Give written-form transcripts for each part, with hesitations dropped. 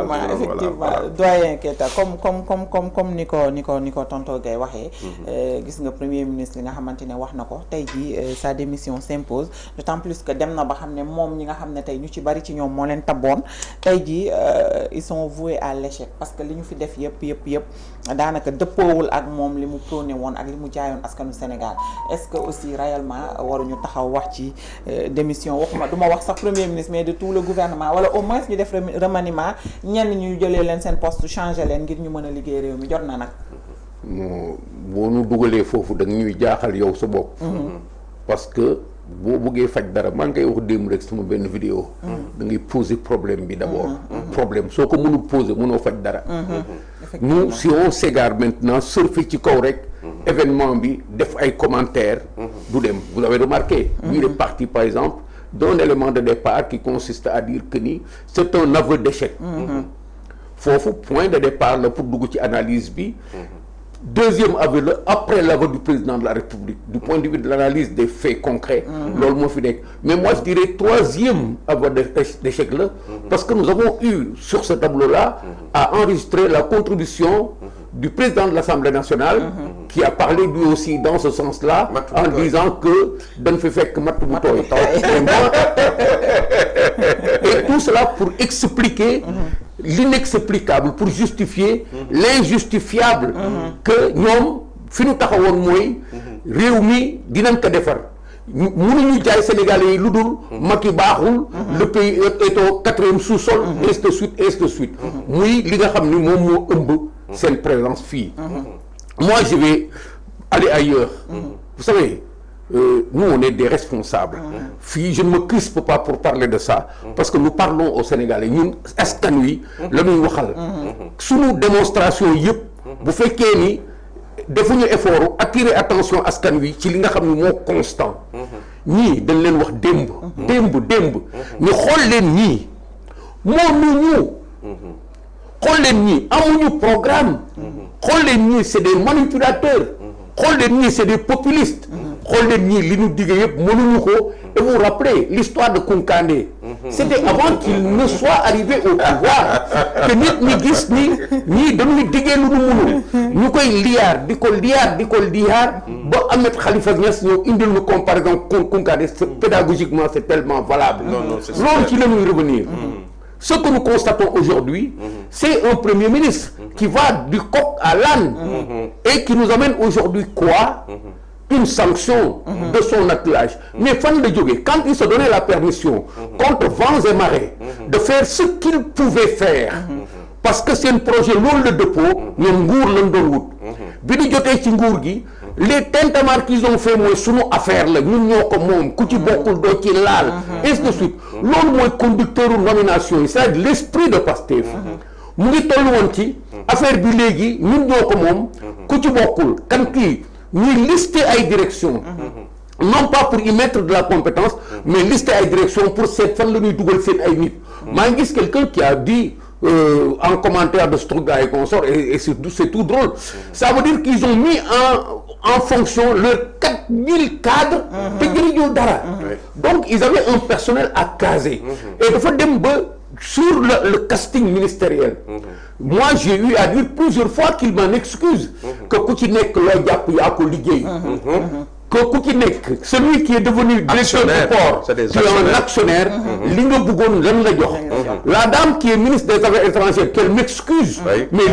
effectivement doyen Keita comme ni ko tonton Gaye waxee gis nga premier ministre li nga xamante ne wax na ko tey jii sa démission s'impose d'autant plus que dem na ba xam ne moom ñi nga xam ne tey ñu ci bari ci ñoom moo leen tabboon tey jii ils sont voués à l'échec parce que li ñu fi def yëpp daanaka dëppoowul ak moom li mu prôné woon ak li mu jaayoon askanu Sénégal est-ce que aussi réellement waruñu taxaw wax ci démission waxuma du ma wax sax premier ministre mais de tout le gouvernement wala au moins ñu def remaniement ñenn ñu jëlee leen seen poste changé leen ngir ñu mën a liggéey réew mi jot na nag. boo nu dugalee foofu da ñuy jaaxal yow sa bopp. parce que boo bëggee faj dara maa ngi koy wax démb rek sama benn vidéo. da ngay poser problème bi d'abord. problème soo ko mënul poser mënoo faj dara. nous si on s'égare maintenant surfer ci kaw rek. événement bi def ay commentaires. du dem vous avez remarqué. lui il est parti par exemple d'un élément de départ qui consiste à dire que ni c'est un aveu d'échec. foofu point de départ la pour dugg ci analyse bi. deuxième aveu la après l'aveu du président de la République du point de vue de l'analyse des faits concrets. loolu moo fi nekk mais moi je dirais troisième aveu d'échec la. parce que nous avons eu sur ce tableau-là à enregistrer la contribution du président de l'Assemblée nationale. qui a parlé lui aussi dans ce sens-là. en disant que dañ fi fekk matt bu tooy. et tout cela pour expliquer. l'inexplicable pour justifier l'injustifiable que ñoom fi ñu taxawoon mooy réew mi dinañ ko defar mënuñu jaay Sénégalais yi lu dul Macky baaxul le pays est au 4e sous-sol ainsi de suite muy li nga xam ni moom moo ëmb seen présence fii moi je vais aller ailleurs vous savez nous on est des responsables fii je ne me crispe pas pour parler de ça parce que nous parlons aux Sénégalais ñun askan wi la ñuy waxal sunu démonstration yëpp bu fekkee ni defuñu effort attirer attention askan wi ci li nga xam ni moo constant ñii dañ leen wax démb ñu xool leen ñii xool leen ñii amuñu programme xool leen ñii c'est des manipulateurs xool leen ñii c'est des populistes xool leen ñii li ñu digge yëpp mënuñu ko et vous rappelez l'histoire de Koukandé c'était avant qu'il ne soit arrivé au pouvoir que nit ñi gis ni ñii dañuy diggee lu ñu mënul ñu koy liyaar di ko liyaar ba Ahmed Khalifa Niass ñëw indil ñu comparaison Koukandé pédagogiquement c'est tellement valable loolu ci la ñuy revenir ce que nous constatons aujourd'hui c'est un premier ministre qui va du coq à l'âne et qui nous amène aujourd'hui quoi une sanction de son attelage mais fan la jógee quand il se donnait la permission contre vents et marées de faire ce qu'il pouvait faire parce que seen projet loolu la dëppoo ñoom nguur lañ doon wut bi ñu jotee ci nguur gi les tintamarres qu'ils ont fait mooy sunu affaire la ñun ñoo ko moom ku ci bokkul doo ci laal ainsi de suite loolu mooy conducteur u nomination yi c'est-à-dire l'esprit de Pastef mu ngi toll woon ci affaire bi léegi ñun ñoo ko moom ku ci bokkul kan kii ñuy lister ay direction non pas pour y mettre de la compétence mais lister ay direction pour seet fan la ñuy dugal seen ay nit maa ngi gis quelqu'un qui a dit en commentaire de Struga et consort et c'est tout drôle ça veut dire qu'ils ont mis en fonction leurs 4000 cadres te jëriñoo dara donc ils avaient un personnel à caser et dafa dem ba sur le casting ministériel moi j'ai eu à dire plusieurs fois qu'il m'en excuse que ku ci nekk loo jàpp yaa ko liggéey que ku ci nekk celui qui est devenu directeur du port qui est un actionnaire li nga bëggoon lan la jox la dame qui est ministre des affaires étrangères qu'elle m'excuse mais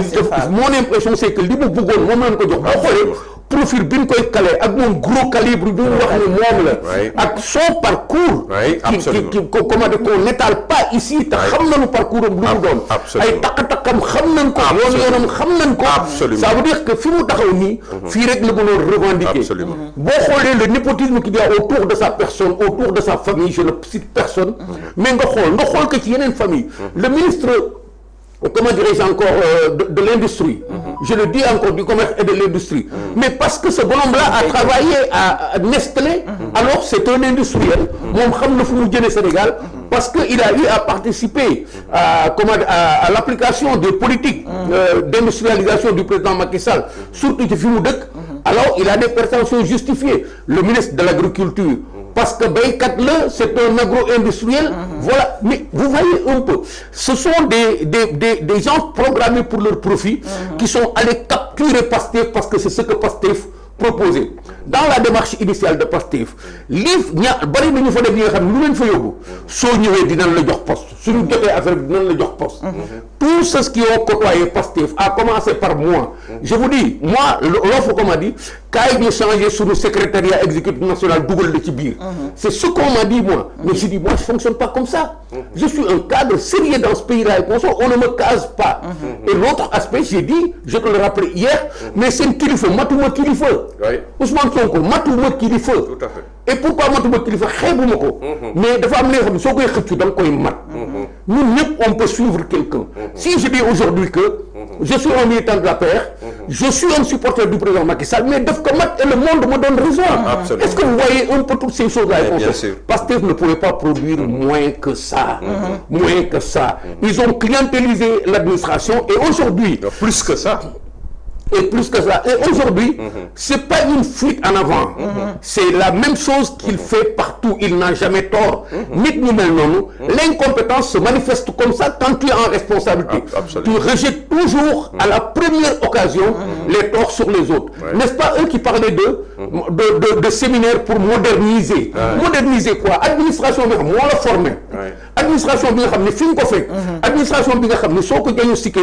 mon impression c'est que li mu bëggoon moom lañ ko jox boo xoolee profil bi ñu koy calé ak moom gros calibre bi mu wax ni moom la ak son parcours qui comment dire qu'on n'étale pas ici te xam nañu parcours am lu mu doon ay takk-takkam xam nañ ko yoonam xam nañ ko ça veut dire que fi mu taxaw nii fii rek la mënoon revendiquer boo xoolee le népotisme qu'il y a autour de sa personne autour de sa famille je ne cite personne mais nga xool que ci yeneen famille le ministre comment dirais-je encore de l'industrie je le dis encore du commerce et de l'industrie mais parce que ce bonhomme-là a travaillé à Nestlé alors c'est un industriel moom xam na fu mu jëlee Sénégal parce que il a eu à participer à l'application des politiques d'industrialisation du président Macky Sall surtout ci fi mu dëkk alors il a des prétentions justifiées le ministre de l'agriculture parce que béykat la, c'est un agro-industriel. Voilà, mais vous voyez un peu, ce sont des gens programmés pour leur profit qui sont allés capturer Pastef parce que c'est ce que Pastef proposé. Dans la démarche initiale de Pastef, bari nañu fa def ñi nga xam ne lu leen fa yóbbu soo ñëwee dinañ la jox poste suñu jotee affaire bi dinañ la jox poste. Tous ceux qui ont côtoyé Pastef, à commencer par moi, je vous dis, moi l'offre qu'on m'a dit, kaay ñu changé sur le secrétariat exécutif national dugal la ci biir. C'est ce qu'on m'a dit moi. Mais je dis moi je fonctionne pas comme ça. Je suis un cadre sérieux dans ce pays-là et on ne me case pas. Et l'autre aspect, j'ai dit, je te le rappelais hier, mais c'est une kilifa, matuma kilifa. Ousmane Sonko matuma kilifa. Tout à fait. Et pourquoi matuma kilifa xeebuma ko. Mais dafa am li nga xam ne soo koy xëccu da nga koy mat. Ñun ñëpp on peut suivre quelqu'un. Si je dis aujourd'hui que je suis un militant de la paix, je suis un supporter du président Macky Sall, mais def ko mat et le monde me donne raison. Est-ce que vous voyez un peu toutes ces choses-là? Pastef ne pouvait pas produire moins que ça. Moins que ça. Ils ont clientélisé l'administration et aujourd'hui... Plus que ça. Et plus que ça. Et aujourd'hui, c'est pas une fuite en avant. C'est la même chose qu'il fait partout. Il n'a jamais tort. L'incompétence se manifeste comme ça quand tu es en responsabilité. Tu rejettes toujours à la première occasion les torts sur les autres. N'est-ce pas eux qui parlaient de séminaires pour moderniser? Moderniser quoi? Administration, moi la former. Administration, administration,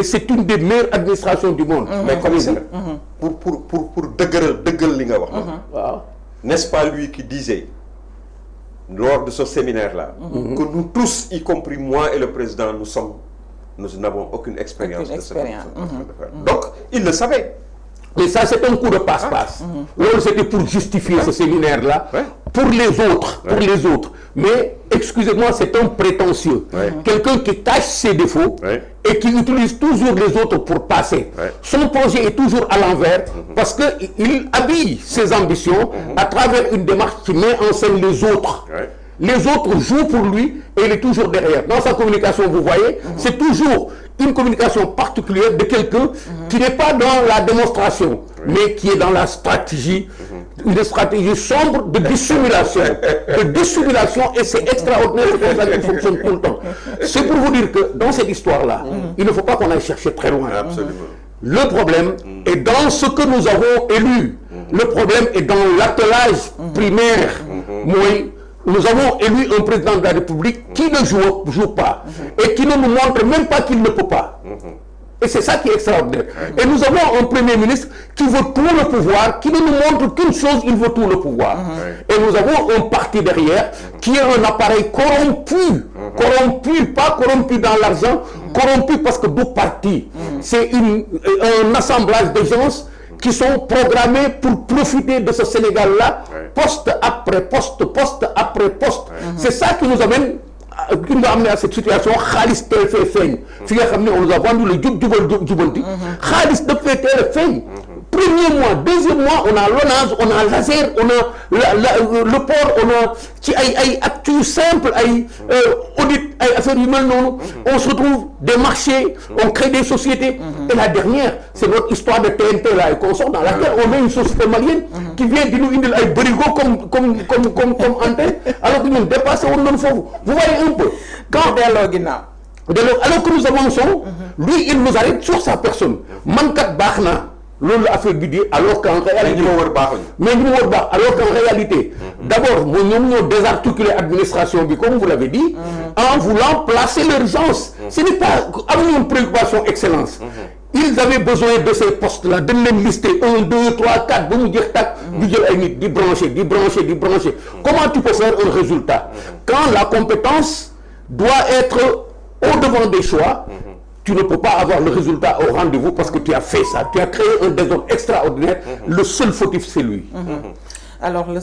c'est une des meilleures administrations du monde. Mais commissaire, pour dëggal li nga wax n'est-ce pas lui qui disait lors de ce séminaire-là que nous tous, y compris moi et le président, nous n'avons aucune expérience de ce qu'on est en train de faire. Donc, il le savait. Mais ça, c'est un coup de passe-passe. C'était pour justifier ce séminaire-là, pour les autres, Mais, excusez-moi, c'est un prétentieux. Quelqu'un qui cache ses défauts et qui utilise toujours les autres pour passer. Son projet est toujours à l'envers parce qu'il habille ses ambitions à travers une démarche qui met en scène les autres. Les autres jouent pour lui et il est toujours derrière. Dans sa communication, vous voyez, c'est toujours une communication particulière de quelqu'un qui n'est pas dans la démonstration, mais qui est dans la stratégie, une stratégie sombre de dissimulation. Et c'est extraordinaire, c'est comme ça qu'il fonctionne tout le temps. C'est pour vous dire que dans cette histoire-là, il ne faut pas qu'on aille chercher très loin. Absolument. Le problème est dans ce que nous avons élu. Le problème est dans l'attelage primaire. Nous avons élu un président de la République qui ne joue pas et qui ne nous montre même pas qu'il ne peut pas. Et c'est ça qui est extraordinaire. Et nous avons un premier ministre qui veut tout le pouvoir, qui ne nous montre qu'une chose, il veut tout le pouvoir. Et nous avons un parti derrière qui est un appareil corrompu. Corrompu, pas corrompu dans l'argent, corrompu parce que du parti. C'est un assemblage de gens qui sont programmés pour profiter de ce Sénégal-là, poste après poste, poste après poste. C'est ça qui nous amène à cette situation. Khalis tel fait feeñ. Fi nga xam ne on nous a vendu le jubanti. Khalis de fait tel feeñ. Premier mois, deuxième mois, on a l'ONAS, on a laser, on a le port, on a ci ay actus simples, ay audit, ay affaires humaines non. On se retrouve des marchés, on crée des sociétés. Et la dernière, c'est notre histoire de TNT là et consort dans laquelle on met une société malienne qui vient de nous indil ay barigo comme antenne, alors que nous dépassons notre foofu. Vous voyez un peu. Quand alors que nous avançons, lui il nous arrête sur sa personne. Mankat baxna. L'on a fait bidé alors qu'en réalité, alors qu'en réalité, d'abord, nous avons désarticulé l'administration, comme vous l'avez dit, en voulant placer l'urgence. Ce n'est pas une préoccupation excellence. Ils avaient besoin de ces postes-là, de les lister 1, 2, 3, 4, de brancher. Comment tu peux faire un résultat? Quand la compétence doit être au-devant des choix, tu ne peux pas avoir le résultat au rendez-vous parce que tu as fait ça. Tu as créé un désordre extraordinaire. Le seul fautif, c'est lui. Alors, le seul